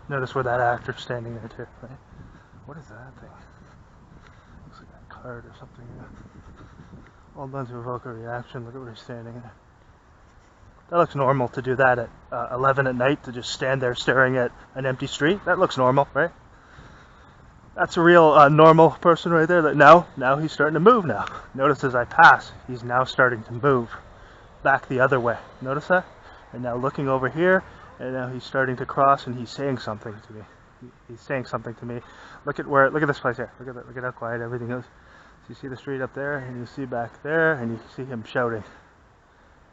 Notice where that actor's standing there too, right? What is that thing? Looks like a card or something. All done to evoke a reaction. Look at where he's standing there. That looks normal to do that at 11 at night, to just stand there staring at an empty street. That looks normal, right? That's a real normal person right there. That now he's starting to move now. Notice as I pass, he's now starting to move back the other way. Notice that? And now looking over here, and now he's starting to cross, and he's saying something to me. He's saying something to me. Look at this place here. Look at how quiet everything is. So you see the street up there, and you see back there, and you see him shouting.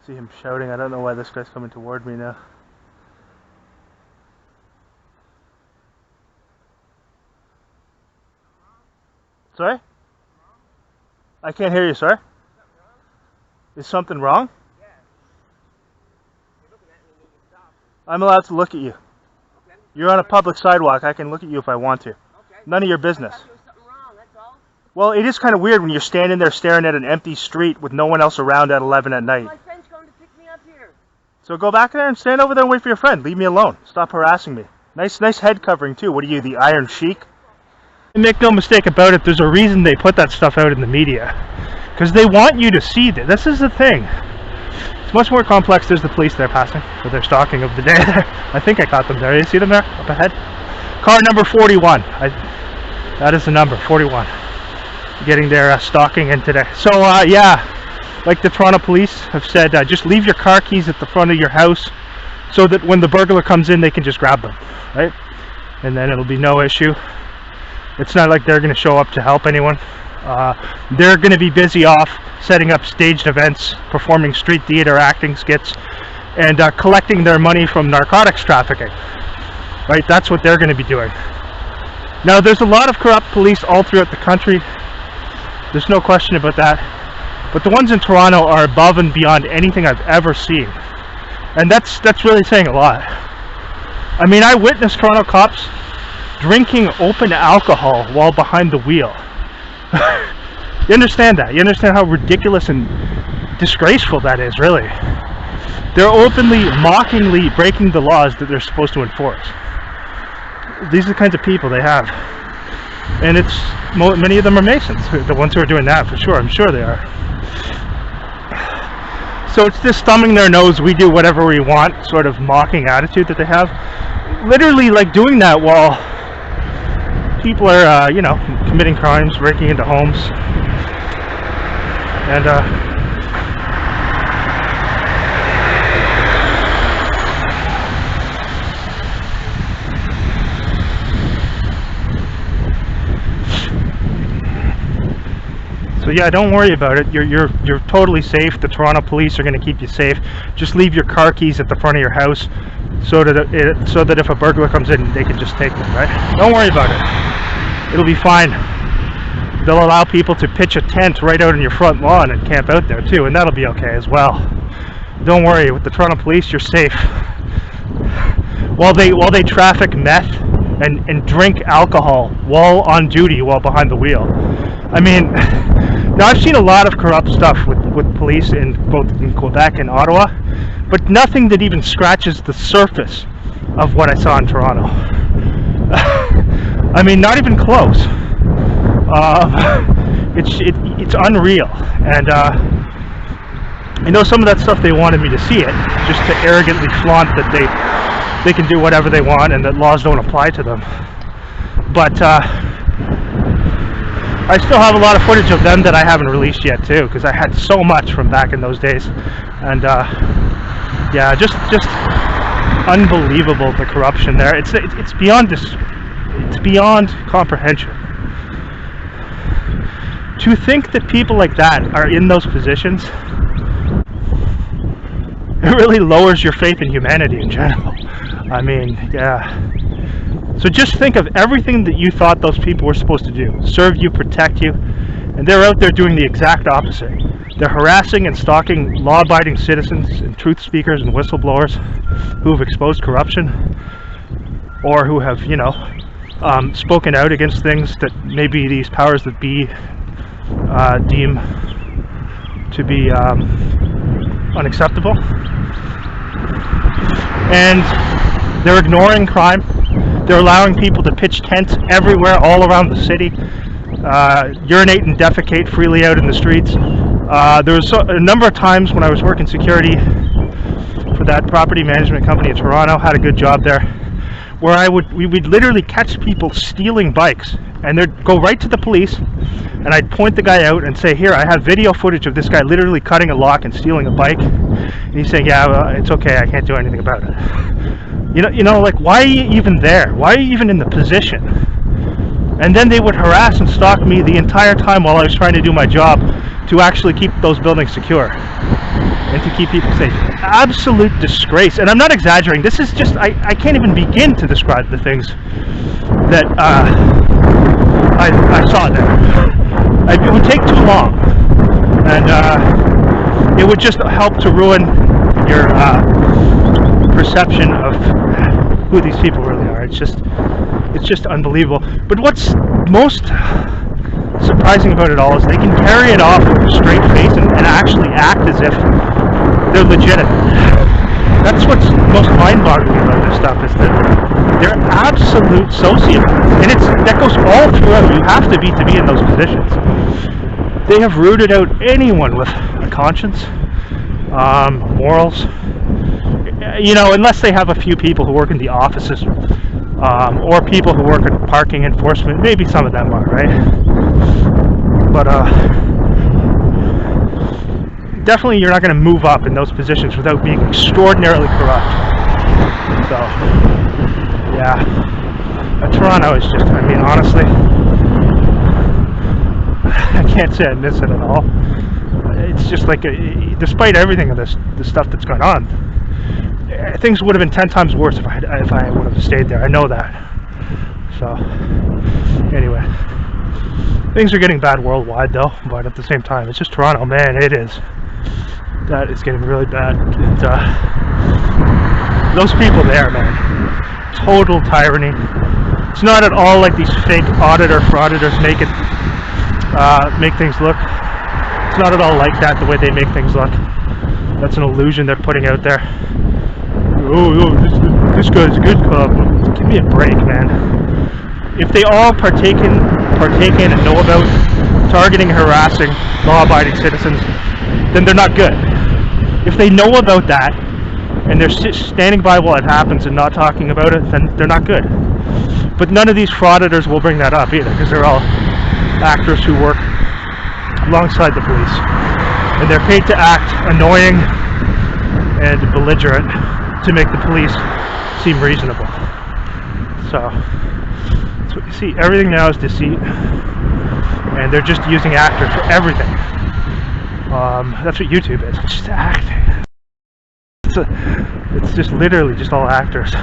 See him shouting. I don't know why this guy's coming toward me now. Sorry? I can't hear you, sir. Is something wrong? Yeah. You're looking at me, you need to stop. I'm allowed to look at you. Okay. You're on a public sidewalk. I can look at you if I want to. Okay. None of your business. I thought there was something wrong, that's all. Well, it is kind of weird when you're standing there staring at an empty street with no one else around at 11 at night. My friend's going to pick me up here. So go back there and stand over there and wait for your friend. Leave me alone. Stop harassing me. Nice head covering too. What are you, the Iron Sheik? Make no mistake about it, there's a reason they put that stuff out in the media. Because they want you to see that. This is the thing. It's much more complex. There's the police there passing with their stalking of the day. I think I caught them there. You see them there up ahead? Car number 41. That is the number, 41. Getting their stalking in today. So yeah, like the Toronto police have said, just leave your car keys at the front of your house so that when the burglar comes in, they can just grab them, right? And then it'll be no issue. It's not like they're going to show up to help anyone. They're going to be busy off setting up staged events, performing street theater, acting skits, and collecting their money from narcotics trafficking. Right? That's what they're going to be doing. Now, there's a lot of corrupt police all throughout the country. There's no question about that. But the ones in Toronto are above and beyond anything I've ever seen. And that's really saying a lot. I mean, I witnessed Toronto cops drinking open alcohol while behind the wheel. You understand that? You understand how ridiculous and disgraceful that is, really? They're openly, mockingly breaking the laws that they're supposed to enforce. These are the kinds of people they have. And it's many of them are Masons, the ones who are doing that, for sure. I'm sure they are. So it's this thumbing their nose, we do whatever we want, sort of mocking attitude that they have. Literally, like, doing that while people are, committing crimes, breaking into homes. And, so yeah, don't worry about it. You're totally safe. The Toronto police are going to keep you safe. Just leave your car keys at the front of your house so that if a burglar comes in, they can just take them, right? Don't worry about it. It'll be fine. They'll allow people to pitch a tent right out in your front lawn and camp out there too, and that'll be okay as well. Don't worry, with the Toronto police, you're safe. While they traffic meth and drink alcohol while on duty, while behind the wheel. I mean, now I've seen a lot of corrupt stuff with police in both in Quebec and Ottawa, but nothing that even scratches the surface of what I saw in Toronto. I mean, not even close. It's unreal, and I know some of that stuff they wanted me to see it, just to arrogantly flaunt that they can do whatever they want and that laws don't apply to them. But I still have a lot of footage of them that I haven't released yet too, because I had so much from back in those days, and yeah, just unbelievable, the corruption there. It's beyond comprehension. To think that people like that are in those positions, it really lowers your faith in humanity in general. I mean, yeah. So just think of everything that you thought those people were supposed to do. Serve you, protect you. And they're out there doing the exact opposite. They're harassing and stalking law-abiding citizens and truth speakers and whistleblowers who have exposed corruption, or who have, spoken out against things that maybe these powers that be deem to be unacceptable. And they're ignoring crime. They're allowing people to pitch tents everywhere, all around the city, urinate and defecate freely out in the streets. There was a number of times when I was working security for that property management company in Toronto, had a good job there, where we would literally catch people stealing bikes, and they'd go right to the police, and I'd point the guy out and say, here, I have video footage of this guy literally cutting a lock and stealing a bike. And he's saying, yeah, well, it's okay, I can't do anything about it. You know, like, why are you even there? Why are you even in the position? And then they would harass and stalk me the entire time while I was trying to do my job to actually keep those buildings secure and to keep people safe. Absolute disgrace. And I'm not exaggerating. This is just, I can't even begin to describe the things that I saw there. It would take too long. And it would just help to ruin your perception of who these people really are. It's just unbelievable. But what's most surprising about it all is they can carry it off with a straight face and actually act as if they're legitimate. That's what's most mind-boggling about this stuff, is that they're absolute sociopaths. And that goes all throughout. You have to be in those positions. They have rooted out anyone with a conscience, morals, you know, unless they have a few people who work in the offices, or people who work in parking enforcement. Maybe some of them are, right? But definitely you're not going to move up in those positions without being extraordinarily corrupt. So, yeah, Toronto is just, I mean, honestly, I can't say I miss it at all. It's just like, despite everything of the stuff that's going on, things would have been 10 times worse if I would have stayed there. I know that. So, anyway, things are getting bad worldwide, though. But at the same time, it's just Toronto, man. It is. That is getting really bad. Those people there, man, total tyranny. It's not at all like these fake frauditors make things look. It's not at all like that, the way they make things look. That's an illusion they're putting out there. Oh, this guy's a good cop. Give me a break, man. If they all partake in and know about targeting and harassing law-abiding citizens, then they're not good. If they know about that and they're standing by while it happens and not talking about it, then they're not good. But none of these frauditors will bring that up either, because they're all actors who work alongside the police, and they're paid to act annoying and belligerent to make the police seem reasonable. So that's what you see. Everything now is deceit, and they're just using actors for everything. That's what YouTube is. It's just acting. It's just literally just all actors.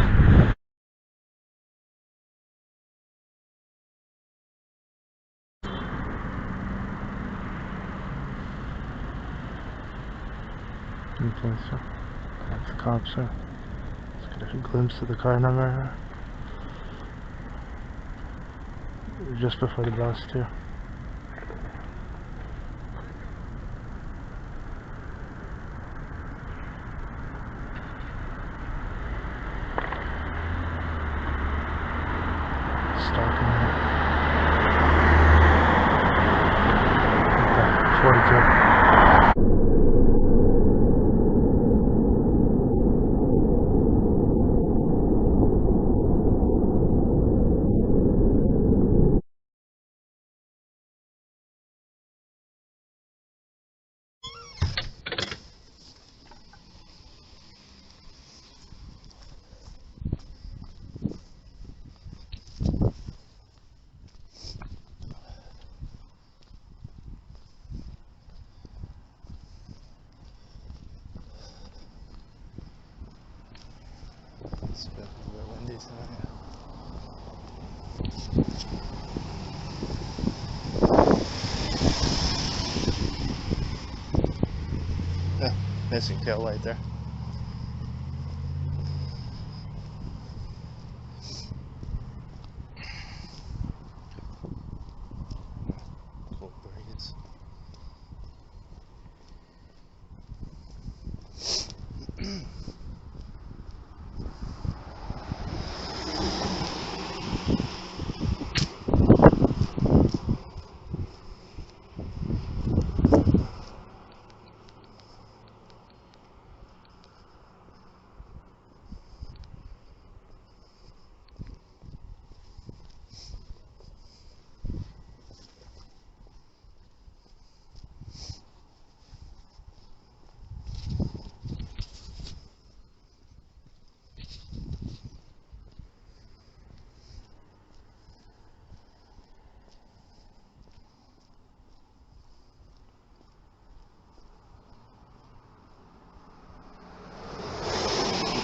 Okay, so that's the cops there. Let's get a glimpse of the car number. Just before the bus too. Stalking. Okay, 42. It's a bit windy tonight. Yeah, missing tail light there. Cool breeze.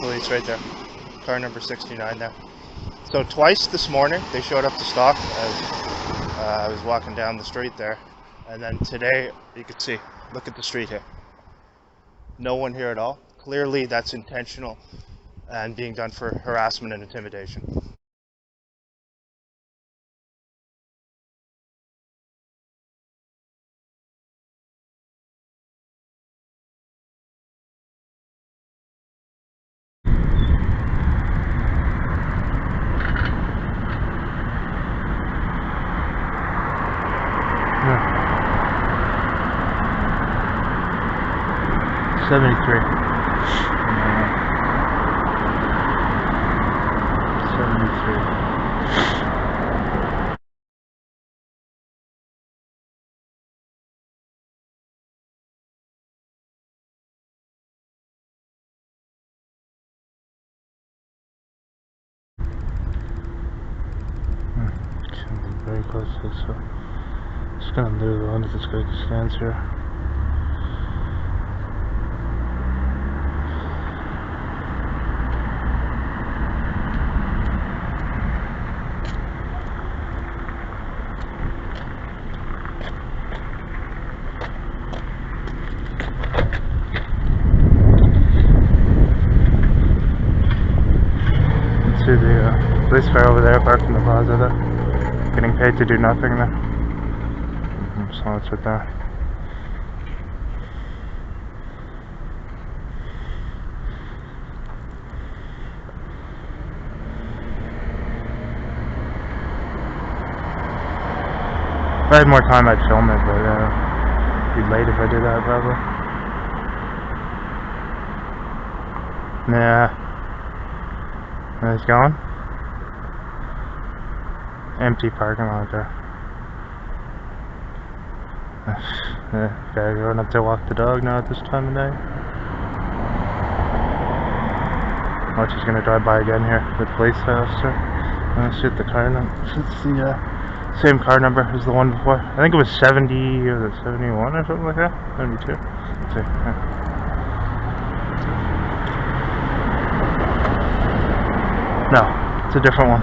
police right there. Car number 69 there. So twice this morning they showed up to stop as I was walking down the street there. And then today, you can see, look at the street here. No one here at all. Clearly that's intentional and being done for harassment and intimidation. Yeah. 73. 73. Very close to this, so just gonna do the one that this guy stands here. Let's see the police car over there parked in the plaza there. Getting paid to do nothing there. So that's it there. If I had more time I'd film it, but it'd be late if I did that probably. Yeah. It's going. Empty parking lot there. Guy going up to walk the dog now at this time of day. Watch, he's gonna drive by again here with the police officer. Let's see the car number. It's the same car number as the one before. I think it was 70 or 71 or something like that. 72. Let's see. No, it's a different one.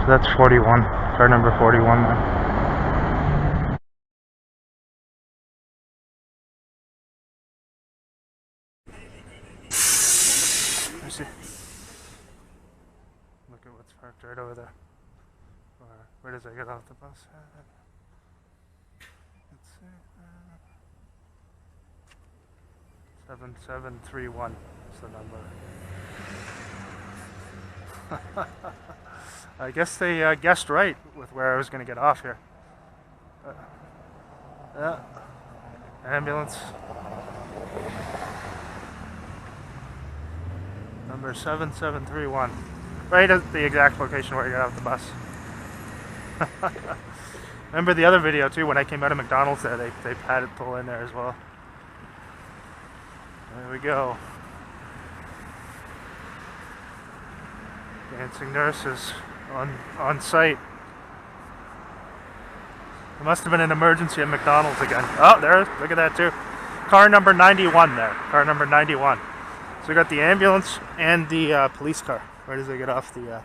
So that's 41. Car number 41 there. See. Look at what's parked right over there. Where does I get off the bus? Let's see. 7731 is the number. I guess they guessed right with where I was going to get off here. Yeah. Ambulance. Number 7731. Right at the exact location where I got off the bus. Remember the other video too, when I came out of McDonald's there, they had it pull in there as well. There we go. Dancing nurses on site. There must have been an emergency at McDonald's again. Oh, there, look at that too. Car number 91 there. Car number 91. So we got the ambulance and the police car. Where does it get off the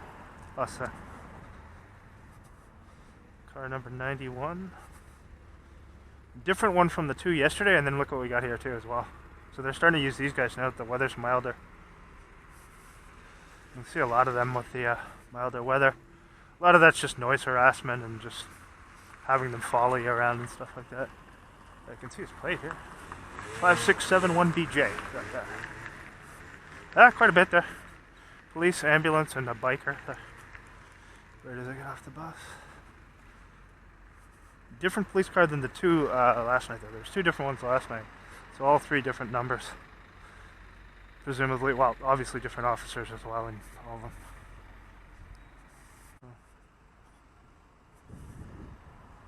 bus there? Car number 91. Different one from the two yesterday, and then look what we got here too as well. So they're starting to use these guys now that the weather's milder. You can see a lot of them with the milder weather. A lot of that's just noise harassment and just having them follow you around and stuff like that. I can see his plate here. 5671BJ. Got that. Quite a bit there. Police, ambulance, and a biker. Where does it get off the bus? Different police car than the two last night though. There was two different ones last night. So all three different numbers. Presumably, well, obviously different officers as well in all of them.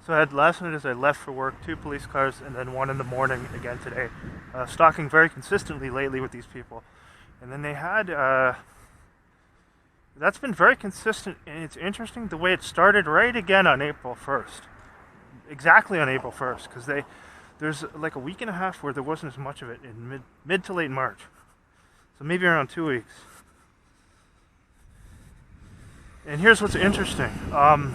So I had last night as I left for work, two police cars and then one in the morning again today. Stalking very consistently lately with these people. And then they had, that's been very consistent, and it's interesting the way it started right again on April 1st. Exactly on April 1st, because there's like a week and a half where there wasn't as much of it in mid to late March. So maybe around 2 weeks. And here's what's interesting. Yeah,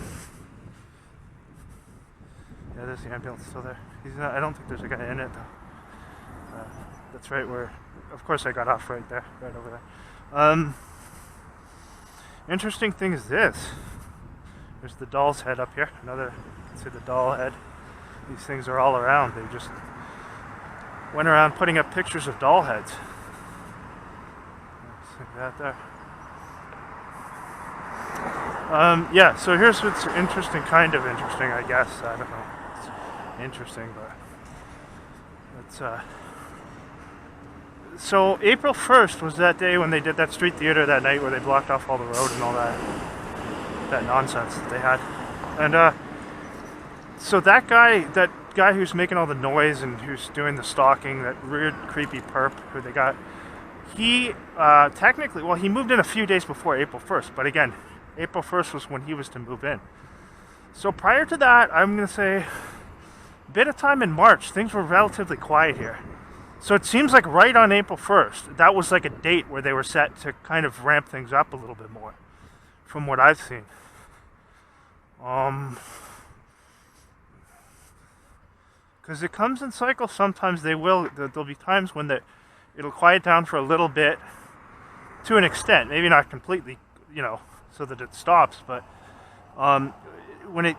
there's the ambulance still there. I don't think there's a guy in it though. That's right where, of course I got off right there, right over there. Interesting thing is this. There's the doll's head up here. Another, you can see the doll head. These things are all around. They just went around putting up pictures of doll heads. Like that there. Yeah, so here's what's interesting, kind of interesting, I guess. I don't know. It's interesting, but it's so April 1st was that day when they did that street theater that night where they blocked off all the road and all that nonsense that they had. And so that guy who's making all the noise and who's doing the stalking, that weird creepy perp who they got, he technically, well, he moved in a few days before April 1st, but again, April 1st was when he was to move in. So prior to that, I'm going to say a bit of time in March, things were relatively quiet here. So it seems like right on April 1st, that was like a date where they were set to kind of ramp things up a little bit more, from what I've seen. Because it comes in cycles. Sometimes there'll be times when it'll quiet down for a little bit, to an extent, maybe not completely, so that it stops, but when it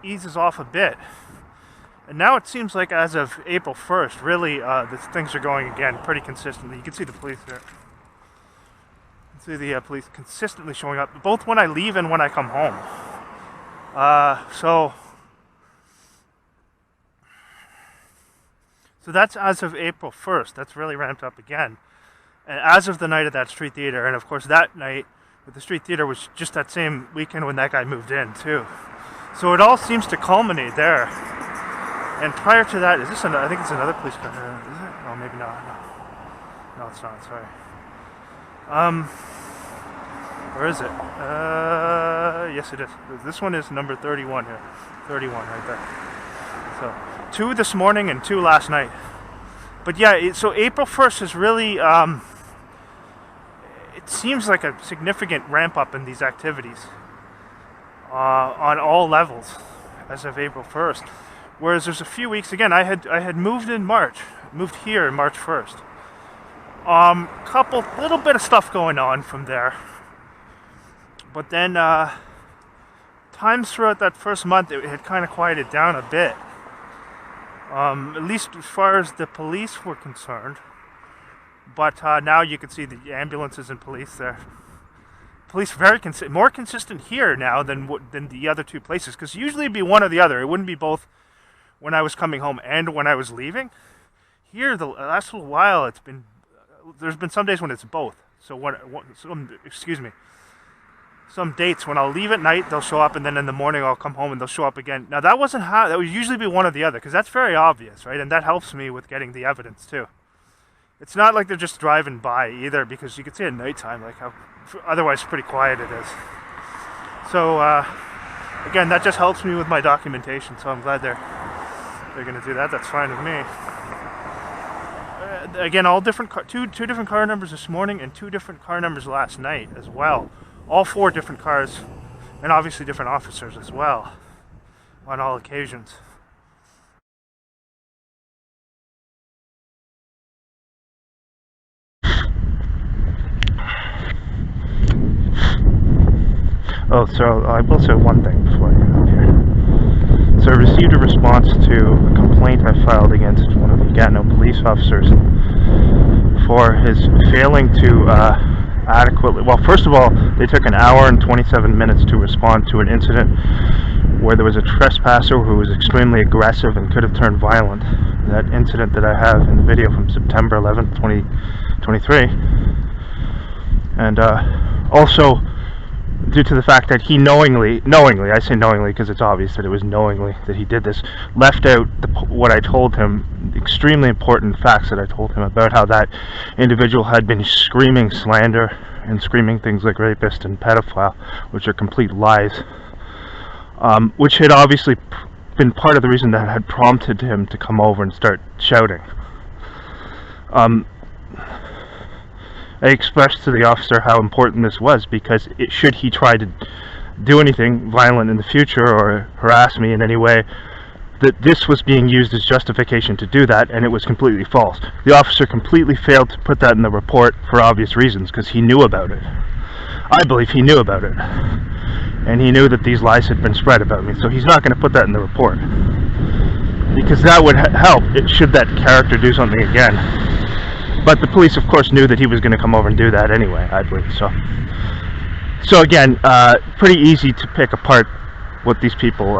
eases off a bit. And now it seems like as of April 1st, really, things are going again pretty consistently. You can see the police there. You can see the police consistently showing up, both when I leave and when I come home. So that's as of April 1st. That's really ramped up again. And as of the night of that street theater, and of course that night with the street theater was just that same weekend when that guy moved in too. So it all seems to culminate there. And prior to that, I think it's another police car. Is it? Oh, maybe not. No, it's not. Sorry. Where is it? Yes, it is. This one is number 31 here. 31 right there. So 2 this morning and 2 last night. But yeah, so April 1st is really, it seems like a significant ramp up in these activities on all levels as of April 1st. Whereas there's a few weeks, again, I had moved in March, moved here in March 1st. Little bit of stuff going on from there. But then times throughout that first month, it had kind of quieted down a bit. At least as far as the police were concerned. But now you can see the ambulances and police there. Police very more consistent here now than the other 2 places. Because usually it'd be one or the other. It wouldn't be both when I was coming home and when I was leaving. Here, the last little while, there's been some days when it's both. So some dates when I'll leave at night, they'll show up, and then in the morning I'll come home and they'll show up again. Now that would usually be one or the other, because that's very obvious, right? And that helps me with getting the evidence too. It's not like they're just driving by either, because you can see at nighttime like how otherwise pretty quiet it is. So again, that just helps me with my documentation. So I'm glad they're going to do that. That's fine with me. Again, all different two different car numbers this morning and 2 different car numbers last night as well. All 4 different cars, and obviously different officers as well on all occasions. Oh, so I will say one thing before I get up here. So I received a response to a complaint I filed against one of the Gatineau police officers for his failing to adequately, well, first of all, they took an hour and 27 minutes to respond to an incident where there was a trespasser who was extremely aggressive and could have turned violent. That incident that I have in the video from September 11th, 2023. And also, due to the fact that he knowingly, I say knowingly because it's obvious that it was knowingly that he did this, left out what I told him, extremely important facts that I told him about how that individual had been screaming slander and screaming things like rapist and pedophile, which are complete lies, which had obviously been part of the reason that had prompted him to come over and start shouting. I expressed to the officer how important this was, because should he try to do anything violent in the future or harass me in any way, that this was being used as justification to do that, and it was completely false. The officer completely failed to put that in the report for obvious reasons, because he knew about it. I believe he knew about it, and he knew that these lies had been spread about me, so he's not going to put that in the report, because that would help should that character do something again. But the police, of course, knew that he was going to come over and do that anyway, I believe. So again, pretty easy to pick apart what these people,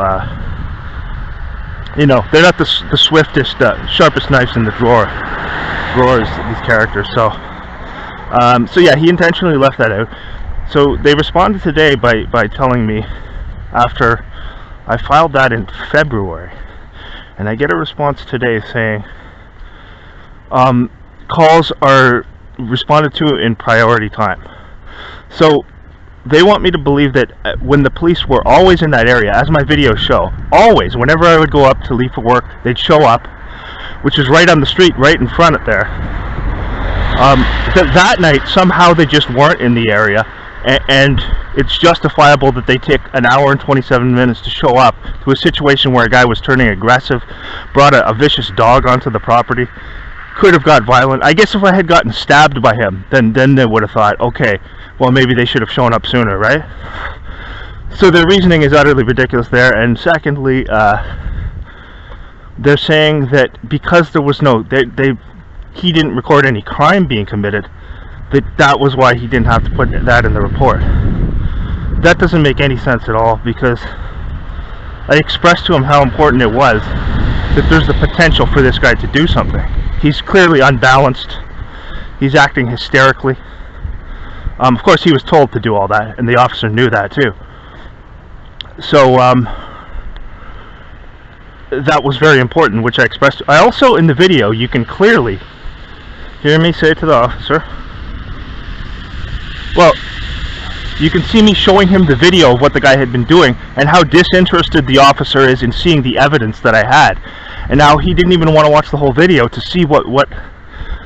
you know, they're not the swiftest, sharpest knives in the drawers, these characters. So yeah, he intentionally left that out. So they responded today by telling me, after I filed that in February, and I get a response today saying, calls are responded to in priority time. So they want me to believe that when the police were always in that area, as my videos show, always, whenever I would go up to leave for work, they'd show up, which is right on the street, right in front of there. That night, somehow they just weren't in the area, and it's justifiable that they take an hour and 27 minutes to show up to a situation where a guy was turning aggressive, brought a vicious dog onto the property, could have got violent. I guess if I had gotten stabbed by him, then they would have thought, okay, well, maybe they should have shown up sooner, right? So their reasoning is utterly ridiculous there. And secondly, they're saying that because there was he didn't record any crime being committed, that was why he didn't have to put that in the report. That doesn't make any sense at all, because I expressed to him how important it was that there's the potential for this guy to do something. He's clearly unbalanced. He's acting hysterically. Of course, he was told to do all that, and the officer knew that too. So that was very important, which I expressed. I also, in the video, you can clearly hear me say to the officer, well, you can see me showing him the video of what the guy had been doing and how disinterested the officer is in seeing the evidence that I had. And now he didn't even want to watch the whole video to see what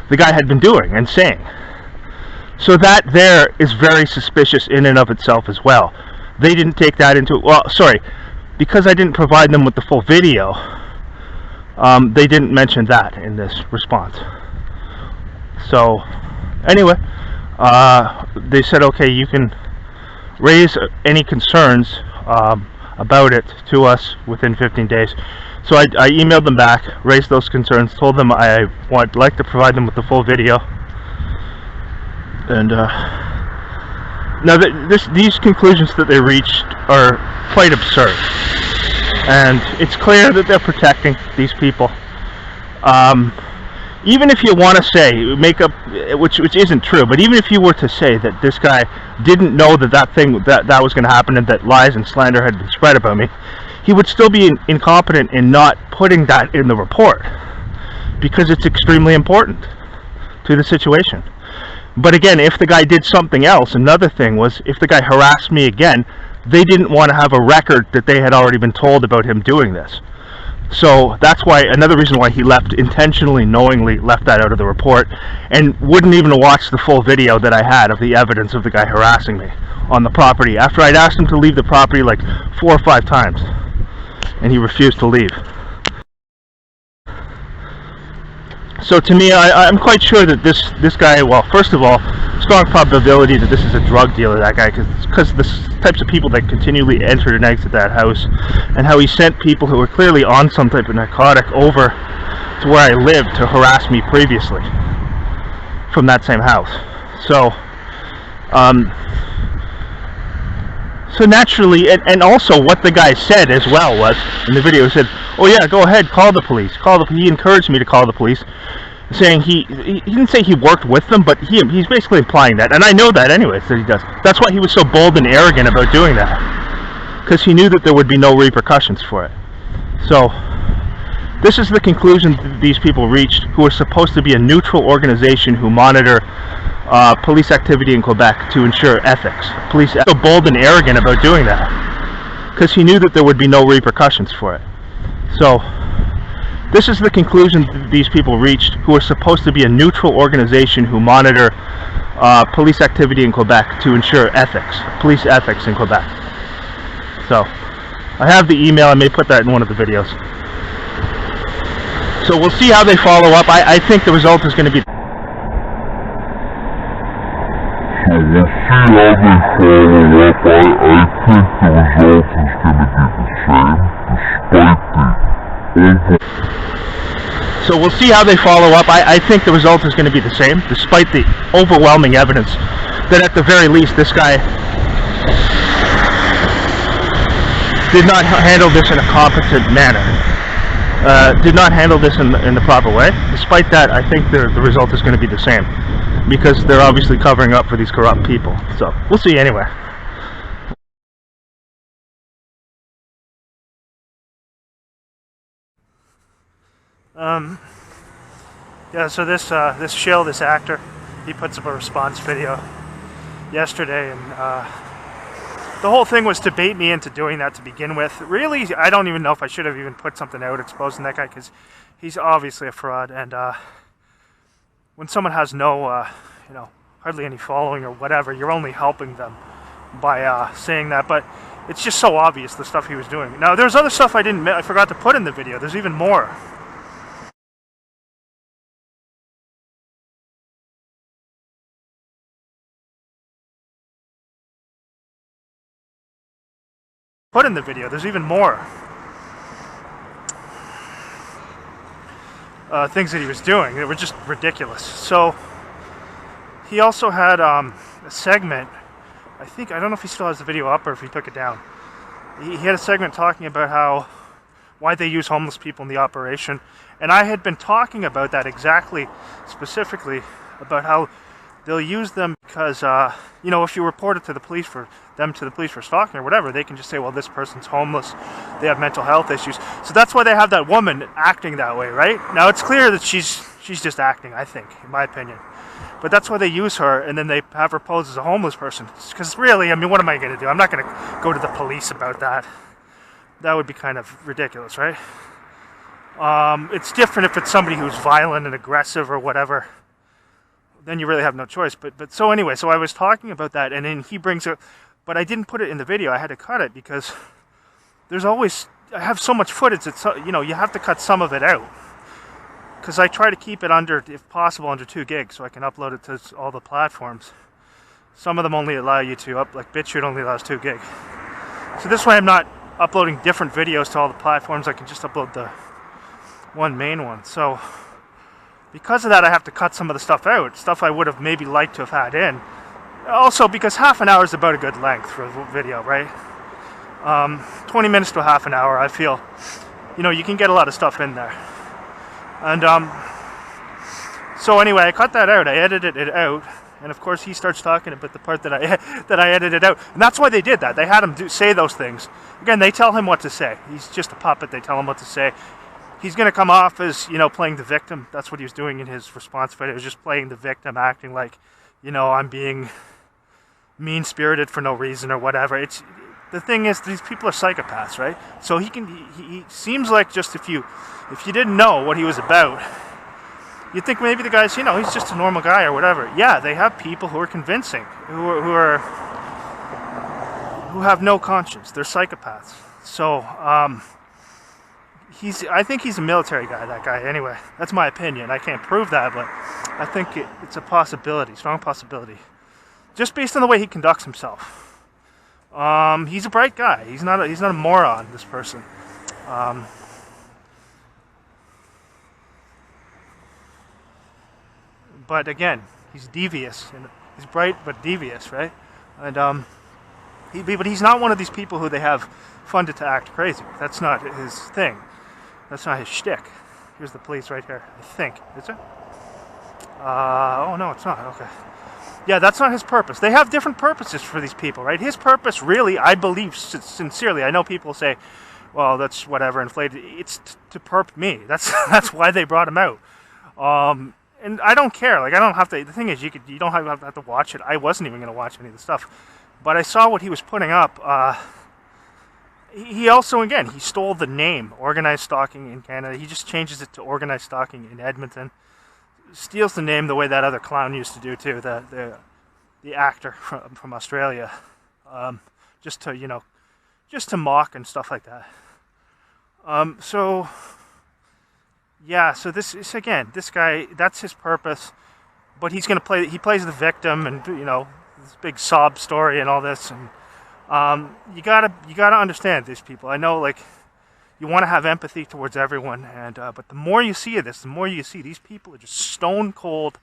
the guy had been doing and saying. So that there is very suspicious in and of itself as well. They didn't take that into, well, sorry, because I didn't provide them with the full video, they didn't mention that in this response. So anyway, they said, okay, you can raise any concerns about it to us within 15 days. So I emailed them back, raised those concerns, told them I would like to provide them with the full video. And now these conclusions that they reached are quite absurd, and it's clear that they're protecting these people. Even if you want to say, make up, which isn't true, but even if you were to say that this guy didn't know that was going to happen and that lies and slander had been spread about me, he would still be incompetent in not putting that in the report, because it's extremely important to the situation. But again, if the guy did something else, another thing was, if the guy harassed me again, they didn't want to have a record that they had already been told about him doing this. So that's why, another reason why he intentionally, knowingly left that out of the report, and wouldn't even watch the full video that I had of the evidence of the guy harassing me on the property, after I'd asked him to leave the property like 4 or 5 times, and he refused to leave. So to me, I'm quite sure that this guy, well, first of all, strong probability that this is a drug dealer, that guy, because the types of people that continually entered and exited that house, and how he sent people who were clearly on some type of narcotic over to where I lived to harass me previously from that same house. So so naturally, and also what the guy said as well was, in the video, he said, oh yeah, go ahead, call the police. He encouraged me to call the police, saying he didn't say he worked with them, but he's basically implying that, and I know that anyways, that he does. That's why he was so bold and arrogant about doing that, because he knew that there would be no repercussions for it. So this is the conclusion that these people reached, who are supposed to be a neutral organization who monitor police activity in Quebec to ensure ethics. Police are so bold and arrogant about doing that, because he knew that there would be no repercussions for it. So this is the conclusion that these people reached, who are supposed to be a neutral organization who police activity in Quebec to ensure ethics. Police are so bold and arrogant about doing that, because he knew that there would be no repercussions for it. So this is the conclusion that these people reached, who are supposed to be a neutral organization who monitor police activity in Quebec to ensure ethics, police ethics in Quebec. So, I have the email. I may put that in one of the videos. So we'll see how they follow up. I think the result is going to be... So we'll see how they follow up. I think the result is going to be the same, despite the So we'll see how they follow up. I think the result is going to be the same, despite the overwhelming evidence that at the very least this guy did not handle this in a competent manner. Did not handle this in the proper way. Despite that, I think the result is going to be the same, because they're obviously covering up for these corrupt people. So we'll see anyway. Yeah, so this shill, this actor, he puts up a response video yesterday, and the whole thing was to bait me into doing that to begin with. Really, I don't even know if I should have even put something out exposing that guy, because he's obviously a fraud, and when someone has no, hardly any following or whatever, you're only helping them by saying that. But it's just so obvious, the stuff he was doing. Now, there's other stuff I forgot to put in the video. There's even more. Put in the video. There's even more things that he was doing that were just ridiculous. So he also had a segment. I don't know if he still has the video up or if he took it down. He had a segment talking about why they use homeless people in the operation, and I had been talking about that specifically about how they'll use them because if you report it to the police for stalking or whatever, they can just say, well, this person's homeless, they have mental health issues. So that's why they have that woman acting that way, right? Now it's clear that she's just acting, I think, in my opinion. But that's why they use her, and then they have her pose as a homeless person. Because really, I mean, what am I going to do? I'm not going to go to the police about that. That would be kind of ridiculous, right? It's different if it's somebody who's violent and aggressive or whatever. Then you really have no choice. But so anyway, so I was talking about that, and then he brings up, but I didn't put it in the video. I had to cut it because I have so much footage that, you have to cut some of it out. Because I try to keep it if possible, under 2 gigs, so I can upload it to all the platforms. Some of them only allow you to like BitChute only allows 2 gig. So this way I'm not uploading different videos to all the platforms. I can just upload the one main one. So because of that, I have to cut some of the stuff out, stuff I would have maybe liked to have had in. Also, because half an hour is about a good length for a video, right? 20 minutes to half an hour, I feel, you can get a lot of stuff in there. And so anyway, I cut that out. I edited it out, and of course he starts talking about the part that I edited out. And that's why they did that. They had him say those things. Again, they tell him what to say. He's just a puppet. They tell him what to say. He's going to come off as, playing the victim. That's what he was doing in his response video. He was just playing the victim, acting like, I'm being mean-spirited for no reason or whatever. The thing is, these people are psychopaths, right? So he seems like, just if you didn't know what he was about, you'd think maybe the guy's, he's just a normal guy or whatever. Yeah, they have people who are convincing, who have no conscience. They're psychopaths. So, I think he's a military guy, that guy, anyway. That's my opinion. I can't prove that, but I think it's a possibility, strong possibility. Just based on the way he conducts himself. He's a bright guy. He's not a moron, this person. But again, he's devious. And he's bright but devious, right? And but he's not one of these people who they have funded to act crazy. That's not his thing. That's not his shtick. Here's the police right here, I think. Is it? Oh no, it's not. Okay. Yeah, that's not his purpose. They have different purposes for these people, right? His purpose, really, I believe sincerely. I know people say, well, that's whatever, inflated. It's to perp me. That's why they brought him out. And I don't care. Like, I don't have to. The thing is, you don't have to watch it. I wasn't even going to watch any of the stuff, but I saw what he was putting up. He also, again, he stole the name Organized Stalking in Canada. He just changes it to Organized Stalking in Edmonton. steals the name the way that other clown used to do too, the actor from Australia, just to, you know, just to mock and stuff like that. So yeah, so this is, again, this guy, that's his purpose, but he plays the victim, and, you know, this big sob story and all this, and you gotta understand these people. I know, like, you want to have empathy towards everyone, and but the more you see of this, the more you see these people are just stone cold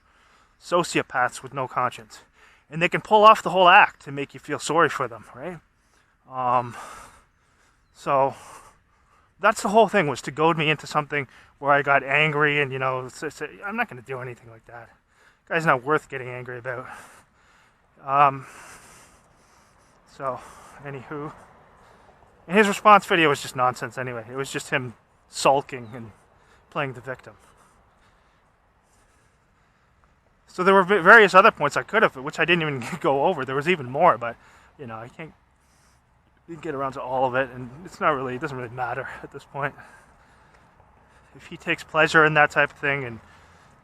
sociopaths with no conscience, and they can pull off the whole act to make you feel sorry for them, right? So that's the whole thing, was to goad me into something where I got angry, and, you know, I'm not going to do anything like that. The guy's not worth getting angry about. So, anywho, and his response video was just nonsense anyway. It was just him sulking and playing the victim. So there were various other points I could have, which I didn't even go over. There was even more, but, you know, I can't get around to all of it, and it doesn't really matter at this point. If he takes pleasure in that type of thing, and,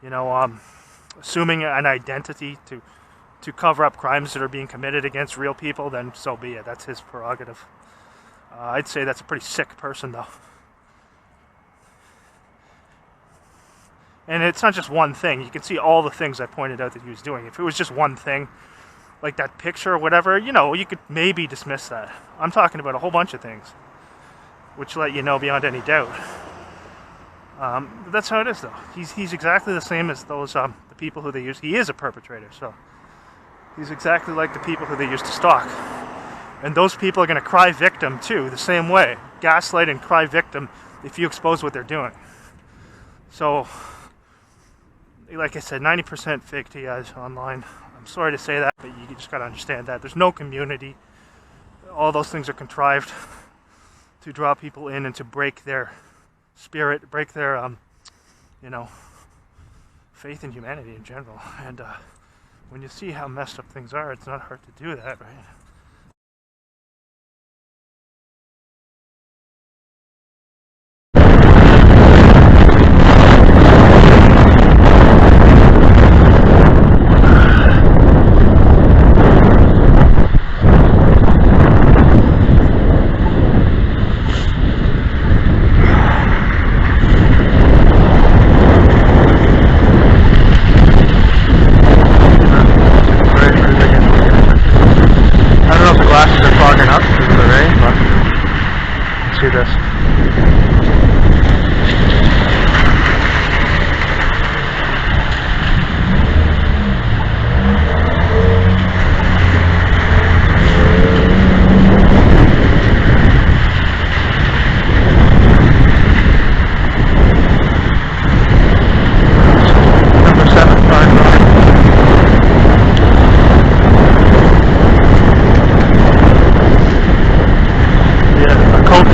you know, assuming an identity to cover up crimes that are being committed against real people, then so be it. That's his prerogative. I'd say that's a pretty sick person, though. And it's not just one thing. You can see all the things I pointed out that he was doing. If it was just one thing, like that picture or whatever, you know, you could maybe dismiss that. I'm talking about a whole bunch of things, which let you know beyond any doubt. But that's how it is, though. He's exactly the same as those the people who they use. He is a perpetrator, so he's exactly like the people who they used to stalk. And those people are going to cry victim too, the same way. Gaslight and cry victim if you expose what they're doing. So, like I said, 90% fake TIs online. I'm sorry to say that, but you just got to understand that. There's no community. All those things are contrived to draw people in and to break their spirit, break their, you know, faith in humanity in general. And when you see how messed up things are, it's not hard to do that, right?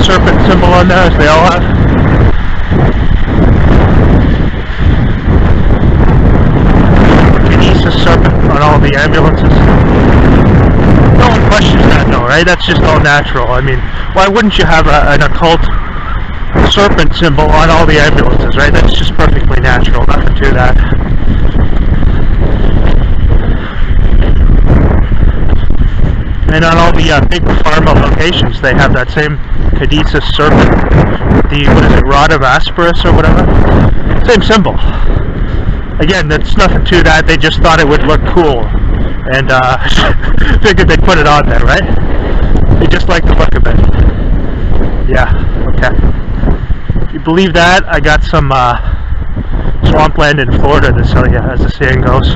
Serpent symbol on there, as they all have. Kinesis serpent on all the ambulances. No one questions that, though, right? That's just all natural. I mean, why wouldn't you have an occult serpent symbol on all the ambulances, right? That's just perfectly natural. Nothing to that. And on all the big pharma locations, they have that same Caduceus serpent, what is it, Rod of Asperus or whatever? Same symbol. Again, that's nothing to that, they just thought it would look cool, and figured they'd put it on there, right? They just like the look of it. Yeah, okay. If you believe that, I got some swampland in Florida to sell you, as the saying goes.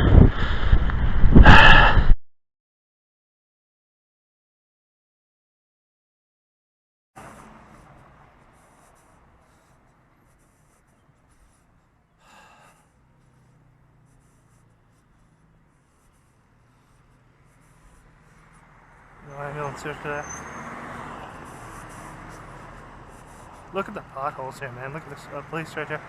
Look at the potholes here, man. Look at this place right here.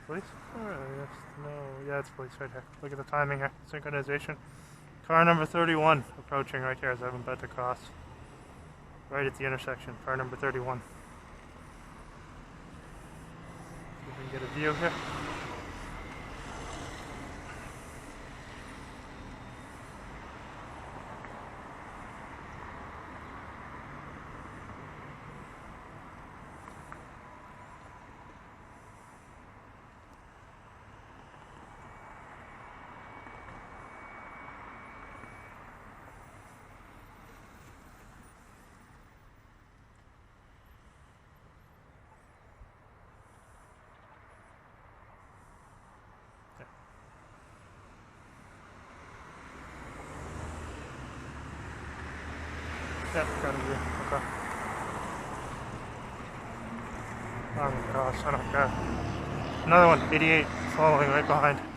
police? Yes, no, yeah, it's police right here. Look at the timing here. Synchronization. Car number 31 approaching right here as I'm about to cross. Right at the intersection. Car number 31. See if we can get a view here. Yeah, got a view. Okay. Oh my gosh, I don't care. Another one, 88, following right behind.